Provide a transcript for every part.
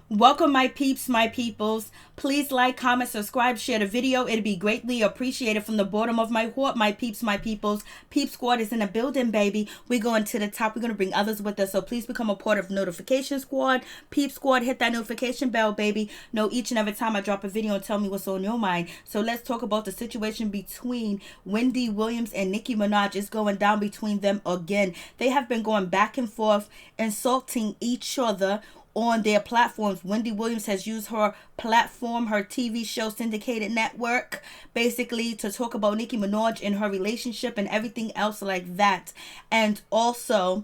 Welcome, my peeps, my peoples. Please like, comment, subscribe, share the video. It'd be greatly appreciated from the bottom of my heart, my peeps, my peoples. Peep Squad is in the building, baby. We're going to the top. We're going to bring others with us. So please become a part of Notification Squad. Peep Squad, hit that notification bell, baby. Know each and every time I drop a video and tell me what's on your mind. So let's talk about the situation between Wendy Williams and Nicki Minaj. It's going down between them again. They have been going back and forth, insulting each other on their platforms. Wendy Williams has used her platform, her TV show syndicated network, basically to talk about Nicki Minaj and her relationship and everything else like that. And also,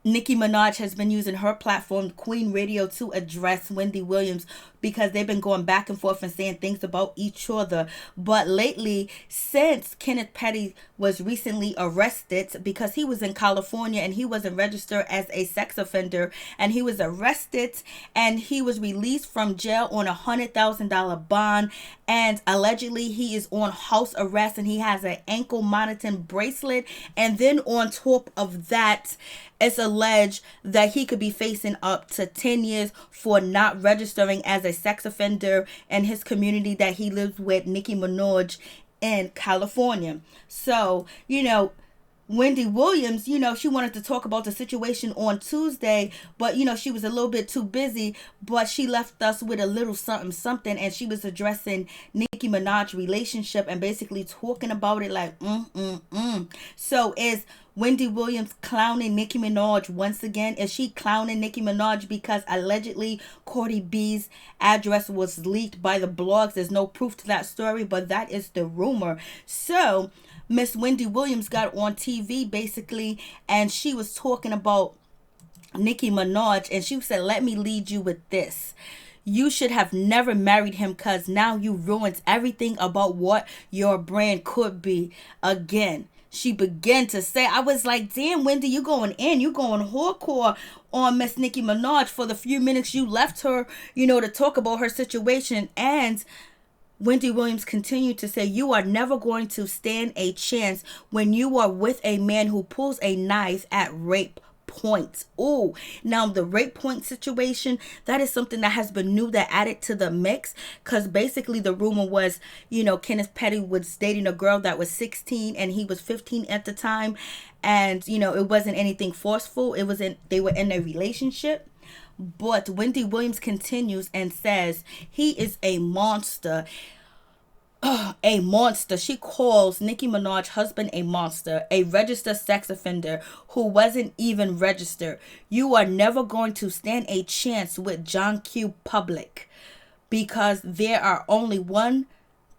Nicki Minaj has been using her platform, Queen Radio, to address Wendy Williams because they've been going back and forth and saying things about each other. But lately, since Kenneth Petty was recently arrested because he was in California and he wasn't registered as a sex offender, and he was arrested and he was released from jail on $100,000 bond, and allegedly he is on house arrest and he has an ankle monitoring bracelet, and then on top of that, it's alleged that he could be facing up to 10 years for not registering as a sex offender in his community that he lives with, Nicki Minaj, in California. So, Wendy Williams, she wanted to talk about the situation on Tuesday, but, she was a little bit too busy, but she left us with a little something, and she was addressing Nicki Minaj relationship and basically talking about it like, So is Wendy Williams clowning Nicki Minaj once again? Is she clowning Nicki Minaj because allegedly Cardi B's address was leaked by the blogs? There's no proof to that story, but that is the rumor. So Miss Wendy Williams got on TV basically, and she was talking about Nicki Minaj, and she said, let me lead you with this. You should have never married him because now you ruined everything about what your brand could be. Again, she began to say, I was like, damn, Wendy, you going in. You going hardcore on Miss Nicki Minaj for the few minutes you left her, to talk about her situation. And Wendy Williams continued to say, you are never going to stand a chance when you are with a man who pulls a knife at rape point. Oh, now the rape point situation, that is something that has been new, that added to the mix, because basically the rumor was, Kenneth Petty was dating a girl that was 16 and he was 15 at the time, and it wasn't anything forceful. They were in a relationship. But Wendy Williams continues and says he is a monster. A monster. She calls Nicki Minaj's husband a monster, a registered sex offender who wasn't even registered. You are never going to stand a chance with John Q. Public, because there are only one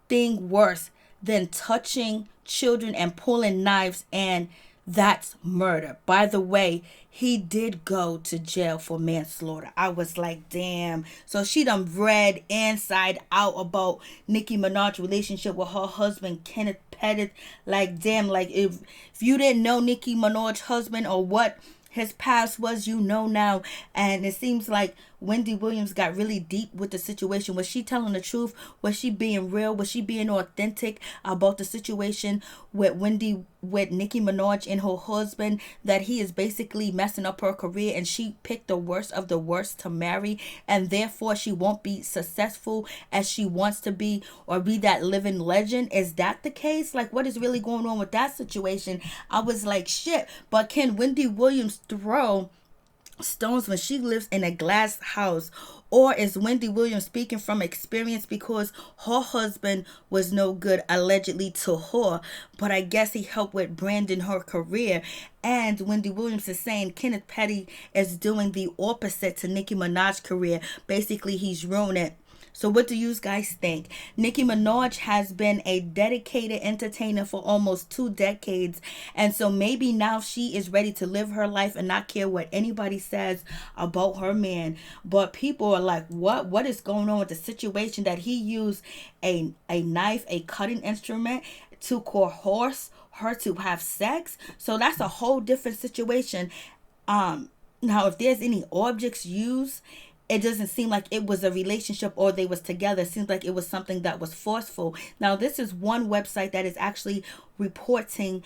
thing worse than touching children and pulling knives, and that's murder. By the way, he did go to jail for manslaughter. I was like, damn. So she done read inside out about Nicki Minaj's relationship with her husband, Kenneth Pettit. Like, damn, like if you didn't know Nicki Minaj's husband or what his past was, now. And it seems like Wendy Williams got really deep with the situation. Was she telling the truth? Was she being real? Was she being authentic about the situation with Nicki Minaj and her husband, that he is basically messing up her career and she picked the worst of the worst to marry, and therefore she won't be successful as she wants to be or be that living legend? Is that the case? Like, what is really going on with that situation? I was like, shit. But can Wendy Williams throw stones when she lives in a glass house? Or is Wendy Williams speaking from experience because her husband was no good, allegedly, to her, but I guess he helped with branding her career? And Wendy Williams is saying Kenneth Petty is doing the opposite to Nicki Minaj's career. Basically, he's ruining it. So what do you guys think? Nicki Minaj has been a dedicated entertainer for almost 2 decades. And so maybe now she is ready to live her life and not care what anybody says about her man. But people are like, what? What is going on with the situation that he used a knife, a cutting instrument, to coerce her to have sex? So that's a whole different situation. Now, if there's any objects used it doesn't seem like it was a relationship or they was together. It seems like it was something that was forceful. Now, this is one website that is actually reporting,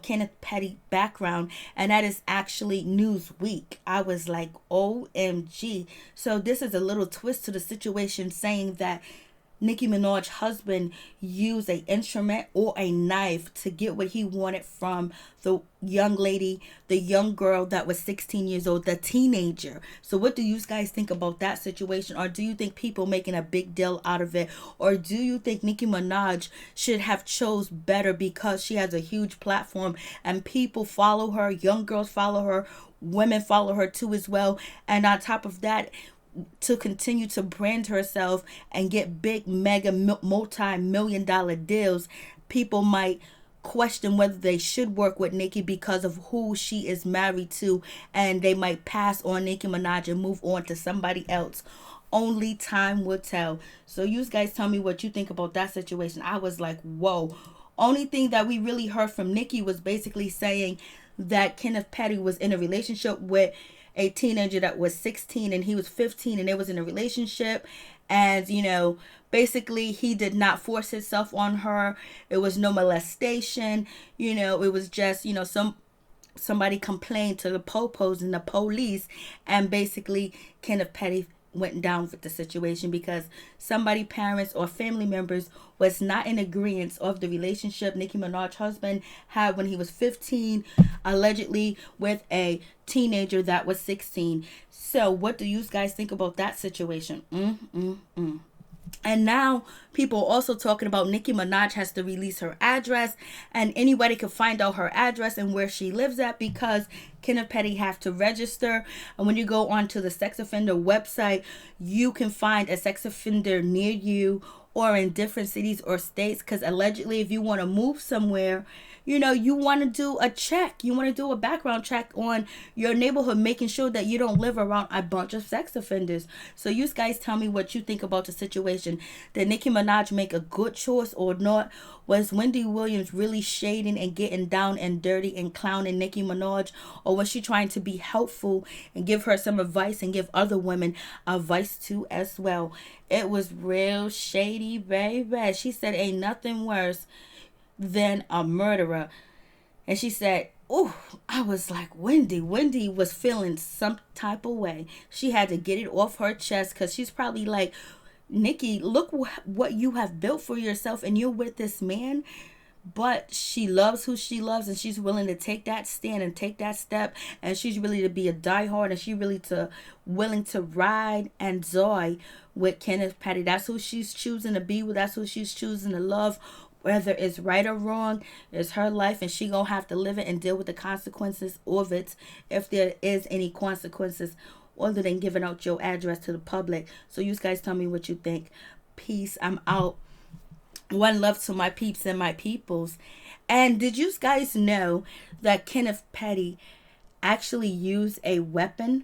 Kenneth Petty background, and that is actually Newsweek. I was like, OMG. So this is a little twist to the situation, saying that Nicki Minaj's husband used an instrument or a knife to get what he wanted from the young lady, the young girl that was 16 years old, the teenager. So what do you guys think about that situation? Or do you think people making a big deal out of it? Or do you think Nicki Minaj should have chose better because she has a huge platform and people follow her, young girls follow her, women follow her too as well. And on top of that, to continue to brand herself and get big mega multi-million dollar deals, people might question whether they should work with Nicki because of who she is married to, and they might pass on Nicki Minaj and move on to somebody else. Only time will tell. So you guys tell me what you think about that situation. I was like, whoa. Only thing that we really heard from Nicki was basically saying that Kenneth Petty was in a relationship with a teenager that was 16 and he was 15, and they was in a relationship, and basically he did not force himself on her. It was no molestation. It was just somebody complained to the popos and the police, and basically Kenneth Petty went down with the situation because somebody, parents or family members, was not in agreement of the relationship Nicki Minaj's husband had when he was 15, allegedly with a teenager that was 16. So what do you guys think about that situation? And now people are also talking about Nicki Minaj has to release her address, and anybody can find out her address and where she lives at because Kenneth Petty have to register. And when you go onto the sex offender website, you can find a sex offender near you or in different cities or states, because allegedly if you want to move somewhere, you want to do a check. You want to do a background check on your neighborhood, making sure that you don't live around a bunch of sex offenders. So you guys tell me what you think about the situation. Did Nicki Minaj make a good choice or not? Was Wendy Williams really shading and getting down and dirty and clowning Nicki Minaj? Or was she trying to be helpful and give her some advice and give other women advice too as well? It was real shady, baby. She said ain't nothing worse than a murderer. And she said, oh, I was like, Wendy was feeling some type of way. She had to get it off her chest because she's probably like, Nicki, look what you have built for yourself, and you're with this man. But she loves who she loves, and she's willing to take that stand and take that step, and she's really to be a diehard, and she's really willing to ride and die with Kenneth Petty. That's who she's choosing to be with. That's who she's choosing to love. Whether it's right or wrong, it's her life, and she gonna have to live it and deal with the consequences of it, if there is any consequences, other than giving out your address to the public. So you guys tell me what you think. Peace. I'm out. One love to my peeps and my peoples. And did you guys know that Kenneth Petty actually used a weapon,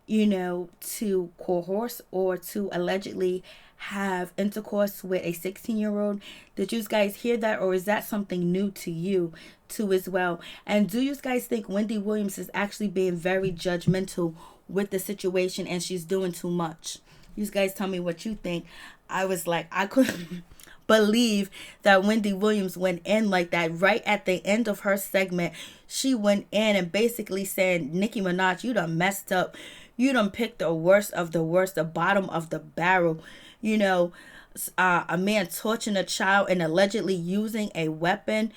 to coerce or to allegedly have intercourse with a 16-year-old? Did you guys hear that, or is that something new to you too as well? And do you guys think Wendy Williams is actually being very judgmental with the situation and she's doing too much? You guys tell me what you think. I was like, I couldn't believe that Wendy Williams went in like that. Right at the end of her segment, she went in and basically said, Nicki Minaj, you done messed up. You done picked the worst of the worst, the bottom of the barrel. A man torturing a child and allegedly using a weapon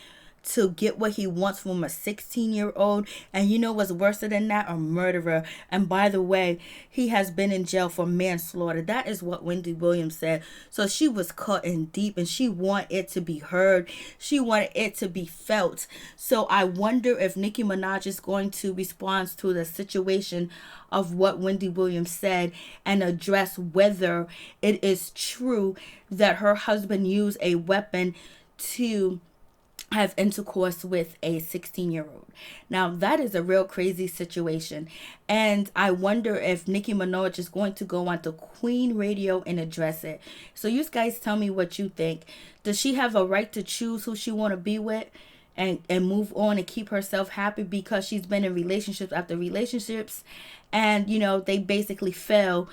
to get what he wants from a 16-year-old. And what's worse than that? A murderer. And by the way, he has been in jail for manslaughter. That is what Wendy Williams said. So she was caught in deep, and she wanted it to be heard. She wanted it to be felt. So I wonder if Nicki Minaj is going to respond to the situation of what Wendy Williams said and address whether it is true that her husband used a weapon to have intercourse with a 16-year-old. Now, that is a real crazy situation. And I wonder if Nicki Minaj is going to go on to Queen Radio and address it. So you guys tell me what you think. Does she have a right to choose who she want to be with and move on and keep herself happy because she's been in relationships after relationships and, they basically fail?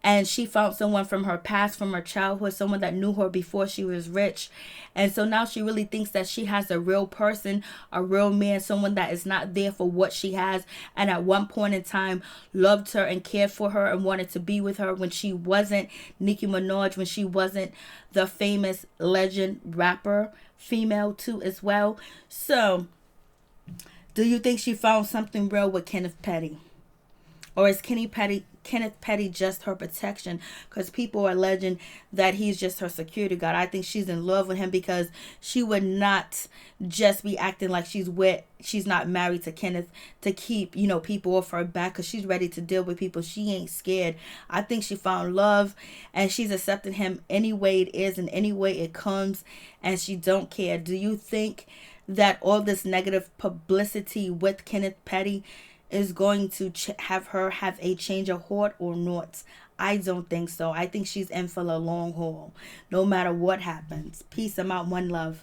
and she found someone from her past, from her childhood, someone that knew her before she was rich. And so now she really thinks that she has a real person, a real man, someone that is not there for what she has, and at one point in time loved her and cared for her and wanted to be with her when she wasn't Nicki Minaj, when she wasn't the famous legend rapper female too as well. So do you think she found something real with Kenneth Petty? Or is Kenneth Petty just her protection? Because people are alleging that he's just her security guard. I think she's in love with him, because she would not just be acting like she's not married to Kenneth to keep, people off her back, because she's ready to deal with people. She ain't scared. I think she found love, and she's accepting him any way it is and any way it comes, and she don't care. Do you think that all this negative publicity with Kenneth Petty is going to have her have a change of heart or not? I don't think so. I think she's in for the long haul, no matter what happens. Peace. I'm out. One love.